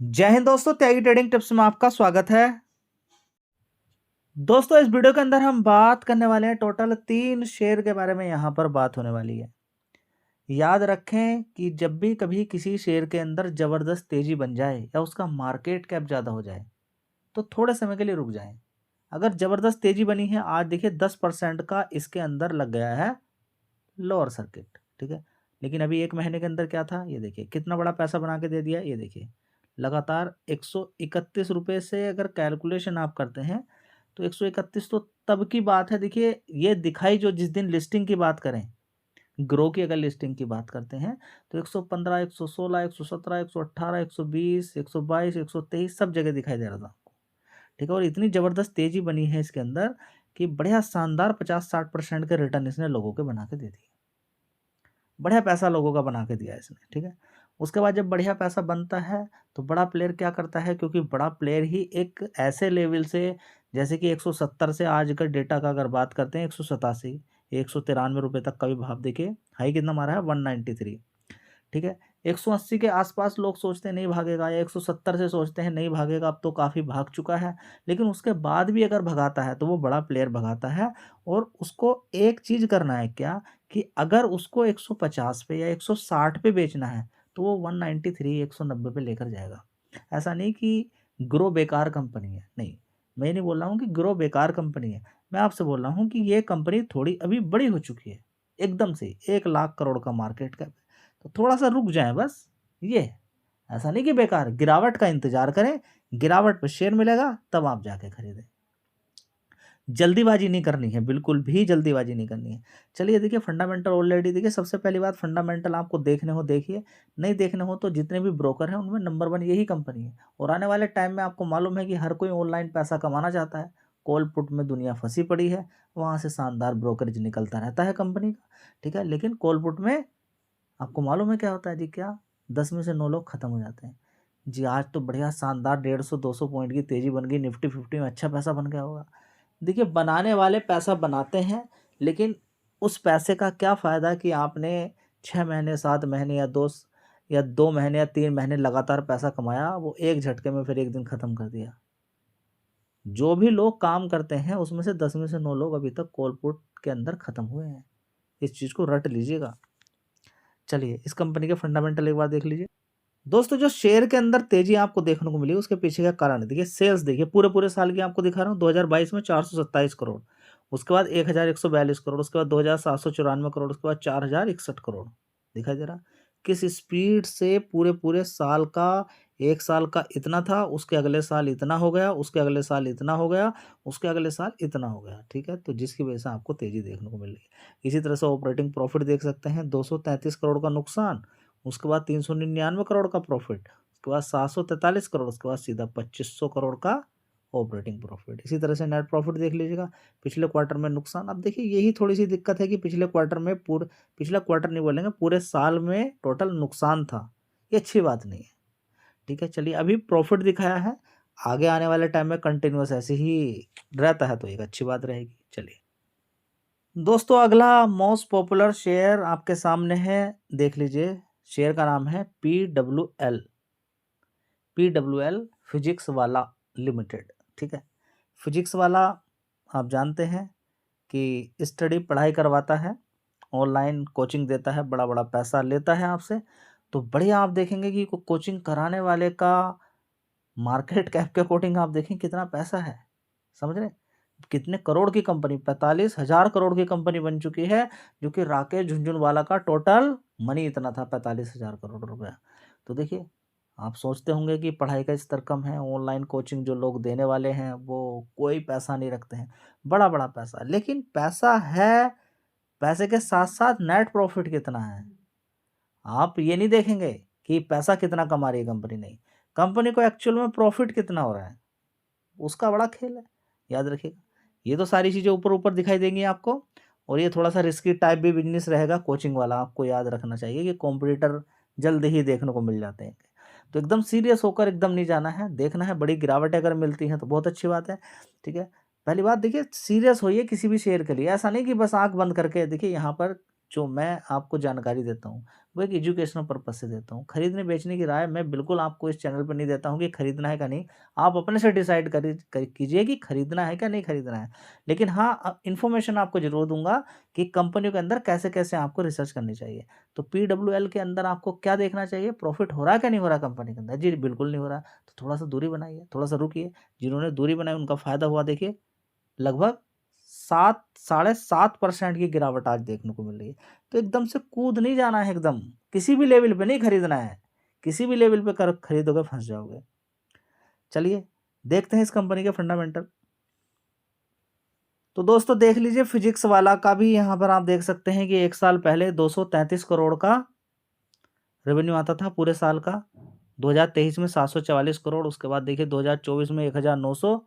जय हिंद दोस्तों, त्यागी trading tips में आपका स्वागत है। दोस्तों, इस वीडियो के अंदर हम बात करने वाले हैं टोटल 3 शेयर के बारे में। यहाँ पर बात होने वाली है। याद रखें कि जब भी कभी किसी शेयर के अंदर जबरदस्त तेजी बन जाए या उसका मार्केट कैप ज़्यादा हो जाए तो थोड़े समय के लिए रुक जाएं। अगर जबरदस्त तेजी बनी है, आज देखिए 10% का इसके अंदर लग गया है लोअर सर्किट, ठीक है। लेकिन अभी 1 महीने के अंदर क्या था, ये देखिए कितना बड़ा पैसा बना के दे दिया। ये देखिए लगातार 131 रुपये से अगर कैलकुलेशन आप करते हैं तो 131 तो तब की बात है। देखिए ये दिखाई जो जिस दिन लिस्टिंग की बात करें, ग्रो की अगर लिस्टिंग की बात करते हैं तो 115, 116, 117, 118, 120, 122, 123 सब जगह दिखाई दे रहा था आपको, ठीक है। और इतनी ज़बरदस्त तेज़ी बनी है इसके अंदर कि बढ़िया शानदार 50-60% के रिटर्न इसने लोगों के बना के दे दिए। बढ़िया पैसा लोगों का बना के दिया इसने, ठीक है। उसके बाद जब बढ़िया पैसा बनता है तो बड़ा प्लेयर क्या करता है, क्योंकि बड़ा प्लेयर ही एक ऐसे लेवल से, जैसे कि 170 से आज का डेटा का अगर बात करते हैं 187, 193 रुपये तक का भी भाव देखिए, हाई कितना मारा है 193, ठीक है। 180 के आसपास लोग सोचते हैं नहीं भागेगा, या 170 से सोचते हैं नहीं भागेगा, अब तो काफ़ी भाग चुका है। लेकिन उसके बाद भी अगर भगाता है तो वो बड़ा प्लेयर भगाता है। और उसको एक चीज़ करना है क्या, कि अगर उसको 150 पे या 160 पे बेचना है तो वो 193, 190 पे लेकर जाएगा। ऐसा नहीं कि ग्रो बेकार कंपनी है, नहीं। मैं नहीं बोल रहा हूँ कि ग्रो बेकार कंपनी है। मैं आपसे बोल रहा हूँ कि ये कंपनी थोड़ी अभी बड़ी हो चुकी है। एकदम से 1 लाख करोड़ का मार्केट कैप, तो थोड़ा-सा रुक जाएँ बस। ये ऐसा नहीं कि बेकार, गिरावट का इंतज़ार करें, गिरावट पे शेयर मिलेगा तब आप जाके खरीदें। जल्दीबाजी नहीं करनी है, बिल्कुल भी जल्दीबाजी नहीं करनी है। चलिए देखिए फंडामेंटल ऑलरेडी देखिए, सबसे पहली बात फंडामेंटल आपको देखने हो देखिए, नहीं देखने हो तो जितने भी ब्रोकर हैं उनमें नंबर 1 यही कंपनी है। और आने वाले टाइम में आपको मालूम है कि हर कोई ऑनलाइन पैसा कमाना चाहता है। कॉल पुट में दुनिया फँसी पड़ी है, वहाँ से शानदार ब्रोकरेज निकलता रहता है कंपनी का, ठीक है। लेकिन कॉल पुट में आपको मालूम है क्या होता है जी? क्या 10 में से 9 लोग खत्म हो जाते हैं। जी आज तो बढ़िया शानदार 150-200 पॉइंट की तेज़ी बन गई, निफ्टी 50 में अच्छा पैसा बन गया होगा। देखिए बनाने वाले पैसा बनाते हैं, लेकिन उस पैसे का क्या फ़ायदा कि आपने 6 महीने, 7 महीने या 2 महीने या 3 महीने लगातार पैसा कमाया, वो एक झटके में फिर एक दिन ख़त्म कर दिया। जो भी लोग काम करते हैं उसमें से 10 में से 9 लोग अभी तक कॉल पुट के अंदर ख़त्म हुए हैं। इस चीज़ को रट लीजिएगा। चलिए इस कंपनी के फंडामेंटल एक बार देख लीजिए। दोस्तों जो शेयर के अंदर तेजी आपको देखने को मिली उसके पीछे का कारण है। देखिए सेल्स देखिए, पूरे साल की आपको दिखा रहा हूँ। 2022 में 427 करोड़, उसके बाद 1142 करोड़, उसके बाद 2794 करोड़, उसके बाद 4061 करोड़। दिखाई दे रहा किस स्पीड से पूरे साल का, एक साल का इतना था, उसके अगले साल इतना हो गया, उसके अगले साल इतना हो गया, उसके अगले साल इतना हो गया, ठीक है। तो जिसकी वजह से आपको तेजी देखने को मिल रही है। इसी तरह से ऑपरेटिंग प्रॉफिट देख सकते हैं, 233 करोड़ का नुकसान, उसके बाद 399 करोड़ का प्रॉफिट, उसके बाद 743 करोड़, उसके बाद सीधा 2500 करोड़ का ऑपरेटिंग प्रॉफिट। इसी तरह से नेट प्रॉफिट देख लीजिएगा, पिछले क्वार्टर में नुकसान। अब देखिए यही थोड़ी सी दिक्कत है कि पिछले क्वार्टर में पिछला क्वार्टर नहीं बोलेंगे, पूरे साल में टोटल नुकसान था। ये अच्छी बात नहीं है, ठीक है। चलिए अभी प्रॉफिट दिखाया है, आगे आने वाले टाइम में कंटिन्यूस ऐसे ही रहता है तो एक अच्छी बात रहेगी। चलिए दोस्तों अगला मोस्ट पॉपुलर शेयर आपके सामने है, देख लीजिए। शेयर का नाम है PWL फिजिक्स वाला लिमिटेड, ठीक है। फिजिक्स वाला आप जानते हैं कि स्टडी पढ़ाई करवाता है, ऑनलाइन कोचिंग देता है, बड़ा बड़ा पैसा लेता है आपसे। तो बढ़िया आप देखेंगे कि कोचिंग कराने वाले का मार्केट कैप के अकॉर्डिंग आप देखें कितना पैसा है, समझ रहे हैं? कितने करोड़ की कंपनी, 45,000 करोड़ की कंपनी बन चुकी है, जो कि राकेश झुनझुनवाला का टोटल मनी इतना था, 45,000 करोड़ रुपया। तो देखिए आप सोचते होंगे कि पढ़ाई का स्तर कम है, ऑनलाइन कोचिंग जो लोग देने वाले हैं वो कोई पैसा नहीं रखते हैं, बड़ा बड़ा पैसा। लेकिन पैसा है, पैसे के साथ साथ नेट प्रॉफिट कितना है। आप ये नहीं देखेंगे कि पैसा कितना कमा रही है कंपनी, नहीं, कंपनी को एक्चुअल में प्रॉफिट कितना हो रहा है, उसका बड़ा खेल है, याद रखिएगा। ये तो सारी चीज़ें ऊपर ऊपर दिखाई देंगी आपको, और ये थोड़ा सा रिस्की टाइप भी बिजनेस रहेगा कोचिंग वाला। आपको याद रखना चाहिए कि कॉम्पिटिटर जल्द ही देखने को मिल जाते हैं। तो एकदम सीरियस होकर एकदम नहीं जाना है, देखना है बड़ी गिरावटें अगर मिलती हैं तो बहुत अच्छी बात है, ठीक है। पहली बात देखिए, सीरियस होइए किसी भी शेयर के लिए, ऐसा नहीं कि बस आंख बंद करके। देखिए यहाँ पर जो मैं आपको जानकारी देता हूँ वो एक एजुकेशनल पर्पज़ से देता हूँ। खरीदने बेचने की राय मैं बिल्कुल आपको इस चैनल पर नहीं देता हूँ कि खरीदना है क्या नहीं। आप अपने से डिसाइड कीजिए कि खरीदना है क्या नहीं खरीदना है। लेकिन हाँ, इन्फॉर्मेशन आपको ज़रूर दूँगा कि कंपनियों के अंदर कैसे-कैसे आपको रिसर्च करनी चाहिए। तो पीडब्ल्यूएल के अंदर आपको क्या देखना चाहिए, प्रॉफ़िट हो रहा है क्या नहीं हो रहा कंपनी के अंदर? जी, बिल्कुल नहीं हो रहा। तो थोड़ा-सा दूरी बनाइए, थोड़ा-सा रुकिए। जिन्होंने दूरी बनाई उनका फ़ायदा हुआ देखिए, लगभग 7 साढ़े 7% की गिरावट आज देखने को मिल रही है। तो एकदम से कूद नहीं जाना है एकदम, किसी भी लेवल पे नहीं खरीदना है। किसी भी लेवल पे कर खरीदोगे फँस जाओगे। चलिए, देखते हैं इस कंपनी के फंडामेंटल। तो दोस्तों देख लीजिए फिजिक्स वाला का भी यहाँ पर आप देख सकते हैं कि 1 साल पहले 233 करोड़ का रेवेन्यू आता था पूरे साल का। 2023 में 744 करोड़, उसके बाद देखिए 2024 में 1900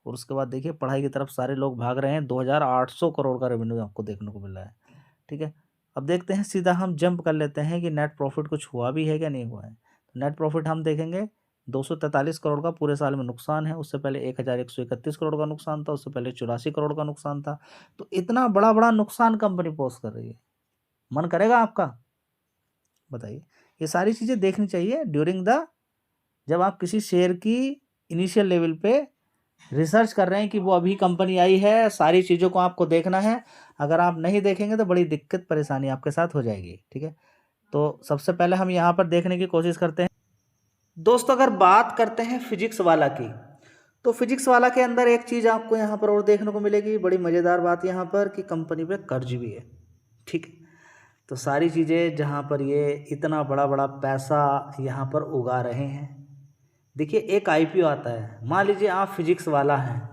और उसके बाद देखिए पढ़ाई की तरफ सारे लोग भाग रहे हैं। 2800 करोड़ का रेवेन्यू आपको देखने को मिल रहा है। ठीक है, अब देखते हैं सीधा हम जंप कर लेते हैं कि नेट प्रॉफिट कुछ हुआ भी है क्या नहीं हुआ है। तो नेट प्रॉफिट हम देखेंगे 243 करोड़ का पूरे साल में नुकसान है। उससे पहले 1131 करोड़ का नुकसान था, उससे पहले 84 करोड़ का नुकसान था। तो इतना बड़ा बड़ा नुकसान कंपनी पोस्ट कर रही है, मन करेगा आपका? बताइए। ये सारी चीज़ें देखनी चाहिए ड्यूरिंग द, जब आप किसी शेयर की इनिशियल लेवल पे रिसर्च कर रहे हैं कि वो अभी कंपनी आई है, सारी चीज़ों को आपको देखना है। अगर आप नहीं देखेंगे तो बड़ी दिक्कत परेशानी आपके साथ हो जाएगी। ठीक है, तो सबसे पहले हम यहाँ पर देखने की कोशिश करते हैं। दोस्तों अगर बात करते हैं फिजिक्स वाला की, तो फिजिक्स वाला के अंदर एक चीज़ आपको यहाँ पर और देखने को मिलेगी, बड़ी मज़ेदार बात यहाँ पर, कि कंपनी पे कर्ज भी है। ठीक है, तो सारी चीज़ें जहाँ पर ये इतना बड़ा बड़ा पैसा यहाँ पर उगा रहे हैं। देखिए एक आईपीओ आता है, मान लीजिए आप फिजिक्स वाला हैं,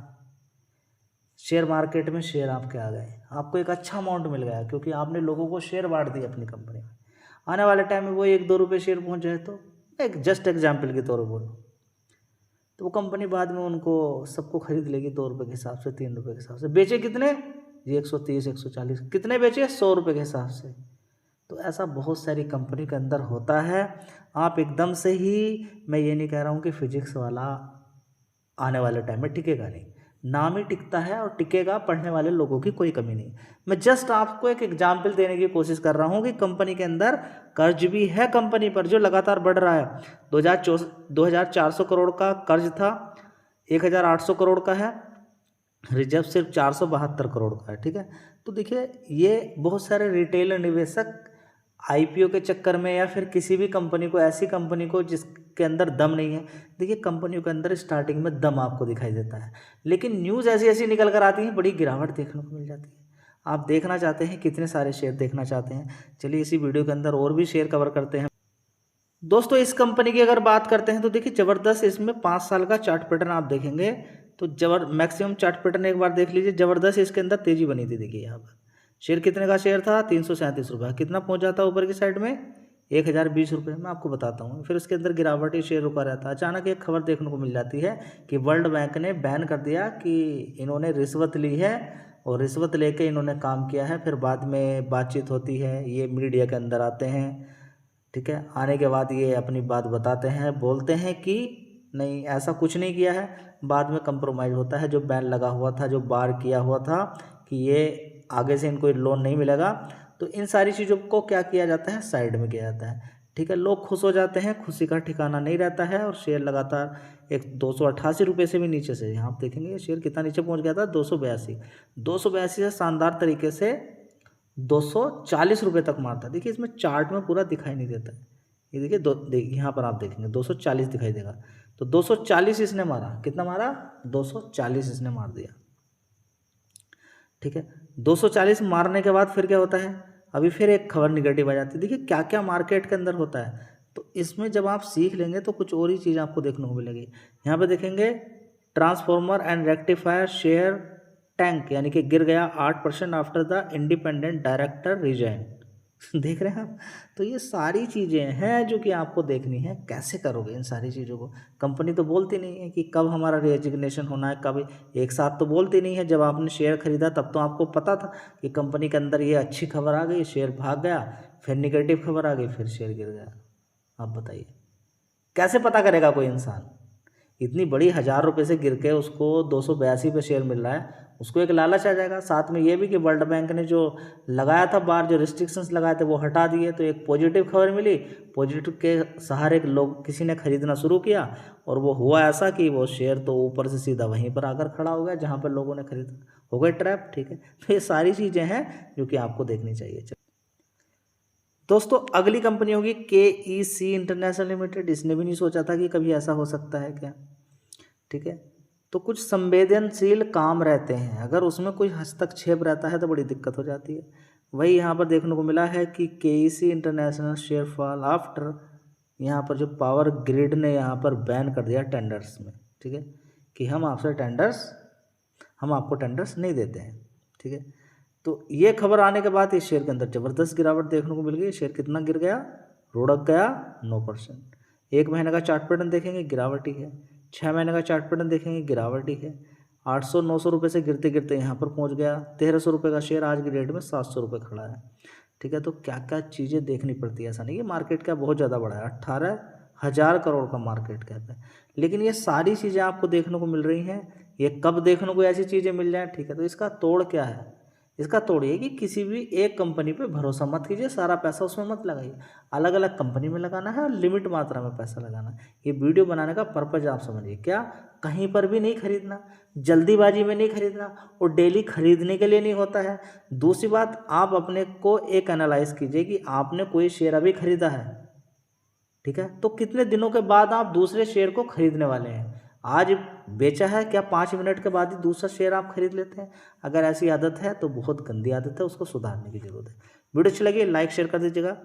शेयर मार्केट में शेयर आपके आ गए, आपको एक अच्छा अमाउंट मिल गया क्योंकि आपने लोगों को शेयर बांट दिए अपनी कंपनी में। आने वाले टाइम में वो 1-2 रुपये शेयर पहुंच जाए, तो एक जस्ट एग्जाम्पल के तौर पर बोलो, तो वो कंपनी बाद में उनको सबको खरीद लेगी 2 रुपये के हिसाब से, 3 रुपये के हिसाब से। बेचे कितने जी? 130, 140, कितने बेचे? 100 रुपये के हिसाब से। तो ऐसा बहुत सारी कंपनी के अंदर होता है। आप एकदम से ही, मैं ये नहीं कह रहा हूँ कि फिजिक्स वाला आने वाले टाइम में टिकेगा नहीं, नाम ही टिकता है और टिकेगा, पढ़ने वाले लोगों की कोई कमी नहीं। मैं जस्ट आपको एक एग्जाम्पल देने की कोशिश कर रहा हूँ कि कंपनी के अंदर कर्ज भी है कंपनी पर, जो लगातार बढ़ रहा है। 2400 करोड़ का कर्ज था, 1800 करोड़ का है, रिजर्व सिर्फ 472 करोड़ का है। ठीक है, तो देखिए ये बहुत सारे रिटेल निवेशक आईपीओ के चक्कर में, या फिर किसी भी कंपनी को, ऐसी कंपनी को जिसके अंदर दम नहीं है। देखिए कंपनियों के अंदर स्टार्टिंग में दम आपको दिखाई देता है, लेकिन न्यूज़ ऐसी ऐसी निकल कर आती है, बड़ी गिरावट देखने को मिल जाती है। आप देखना चाहते हैं कितने सारे शेयर देखना चाहते हैं, चलिए इसी वीडियो के अंदर और भी शेयर कवर करते हैं। दोस्तों इस कंपनी की अगर बात करते हैं तो देखिए ज़बरदस्त, इसमें 5 साल का चार्ट पैटर्न आप देखेंगे तो मैक्सिमम चार्ट पैटर्न एक बार देख लीजिए। ज़बरदस्त इसके अंदर तेज़ी बनी थी। देखिए यहाँ पर शेयर कितने का शेयर था? 337 रुपये। कितना पहुँचा था ऊपर की साइड में? 1020 रुपये। मैं आपको बताता हूँ। फिर उसके अंदर गिरावट ही शेयर रुका रहता है। अचानक एक खबर देखने को मिल जाती है कि वर्ल्ड बैंक ने बैन कर दिया कि इन्होंने रिश्वत ली है और रिश्वत लेके इन्होंने काम किया है। फिर बाद में बातचीत होती है, ये मीडिया के अंदर आते हैं। ठीक है, आने के बाद ये अपनी बात बताते हैं, बोलते हैं कि नहीं ऐसा कुछ नहीं किया है। बाद में कंप्रोमाइज़ होता है, जो बैन लगा हुआ था, जो बार किया हुआ था कि ये आगे से इनको लोन नहीं मिलेगा, तो इन सारी चीज़ों को क्या किया जाता है? साइड में किया जाता है। ठीक है, लोग खुश हो जाते हैं, खुशी का ठिकाना नहीं रहता है और शेयर लगातार एक 288 रुपये से भी नीचे से, यहाँ आप देखेंगे शेयर कितना नीचे पहुँच गया था? 282 से शानदार तरीके से 240 रुपये तक मारता है। देखिए इसमें चार्ट में पूरा दिखाई नहीं देता है, ये देखिए यहाँ पर आप देखेंगे 240 दिखाई देगा, तो 240 इसने मारा। कितना मारा? 240 इसने मार दिया। ठीक है, 240 मारने के बाद फिर क्या होता है? अभी फिर एक खबर निगेटिव आ जाती है। देखिए क्या क्या मार्केट के अंदर होता है, तो इसमें जब आप सीख लेंगे तो कुछ और ही चीज़ आपको देखने को मिलेगी। यहाँ पे देखेंगे transformer and rectifier share tank, यानी कि गिर गया 8% after the independent director resign. देख रहे हैं आप? तो ये सारी चीज़ें हैं जो कि आपको देखनी है। कैसे करोगे इन सारी चीज़ों को? कंपनी तो बोलती नहीं है कि कब हमारा रेजिग्नेशन होना है, कब, एक साथ तो बोलती नहीं है। जब आपने शेयर खरीदा तब तो आपको पता था कि कंपनी के अंदर ये अच्छी खबर आ गई, शेयर भाग गया, फिर निगेटिव खबर आ गई, फिर शेयर गिर गया। आप बताइए कैसे पता करेगा कोई इंसान? इतनी बड़ी 1000 रुपये से गिर के उसको 282 पे शेयर मिल रहा है, उसको एक लालच आ जाएगा। साथ में ये भी कि वर्ल्ड बैंक ने जो लगाया था बाहर, जो रिस्ट्रिक्शंस लगाए थे वो हटा दिए, तो एक पॉजिटिव खबर मिली। पॉजिटिव के सहारे लोग किसी ने खरीदना शुरू किया और वो हुआ ऐसा कि वो शेयर तो ऊपर से सीधा वहीं पर आकर खड़ा हो गया जहाँ पर लोगों ने खरीदा, हो गए ट्रैप। ठीक है, तो ये सारी चीज़ें हैं जो कि आपको देखनी चाहिए। दोस्तों अगली कंपनी होगी KEC इंटरनेशनल लिमिटेड। इसने भी नहीं सोचा था कि कभी ऐसा हो सकता है क्या। ठीक है, तो कुछ संवेदनशील काम रहते हैं, अगर उसमें कोई हस्तक्षेप रहता है तो बड़ी दिक्कत हो जाती है। वही यहाँ पर देखने को मिला है कि KEC international share fall after, यहाँ पर जो पावर ग्रिड ने यहाँ पर बैन कर दिया टेंडर्स में। ठीक है, कि हम आपको टेंडर्स नहीं देते हैं। ठीक है, तो ये खबर आने के बाद इस शेयर के अंदर ज़बरदस्त गिरावट देखने को मिल गई। शेयर कितना गिर गया, लुढ़क गया 9%। 1 महीने का चार्ट पैटर्न देखेंगे गिरावट ही है, 6 महीने का चार्ट पैटर्न देखेंगे गिरावट ही है। 800-900 रुपये से गिरते गिरते यहाँ पर पहुँच गया। 1300 रुपये का शेयर आज की डेट में 700 रुपये खड़ा है। ठीक है, तो क्या क्या चीज़ें देखनी पड़ती है। ऐसा नहीं कि मार्केट कैप बहुत ज़्यादा बड़ा है, 18,000 करोड़ का मार्केट कैप है, लेकिन ये सारी चीज़ें आपको देखने को मिल रही हैं। ये कब देखने को ऐसी चीज़ें मिल जाएँ। ठीक है, तो इसका तोड़ क्या है, इसका तोड़ ये कि किसी भी एक कंपनी पे भरोसा मत कीजिए, सारा पैसा उसमें मत लगाइए। अलग अलग कंपनी में लगाना है और लिमिट मात्रा में पैसा लगाना है। ये वीडियो बनाने का पर्पज आप समझिए, क्या कहीं पर भी नहीं खरीदना, जल्दीबाजी में नहीं खरीदना, और डेली खरीदने के लिए नहीं होता है। दूसरी बात, आप अपने को एक एनालाइज कीजिए कि आपने कोई शेयर अभी खरीदा है, ठीक है, तो कितने दिनों के बाद आप दूसरे शेयर को खरीदने वाले हैं। आज बेचा है, क्या 5 मिनट के बाद ही दूसरा शेयर आप खरीद लेते हैं। अगर ऐसी आदत है तो बहुत गंदी आदत है, उसको सुधारने की जरूरत है। वीडियो अच्छी लगी लाइक शेयर कर दीजिएगा।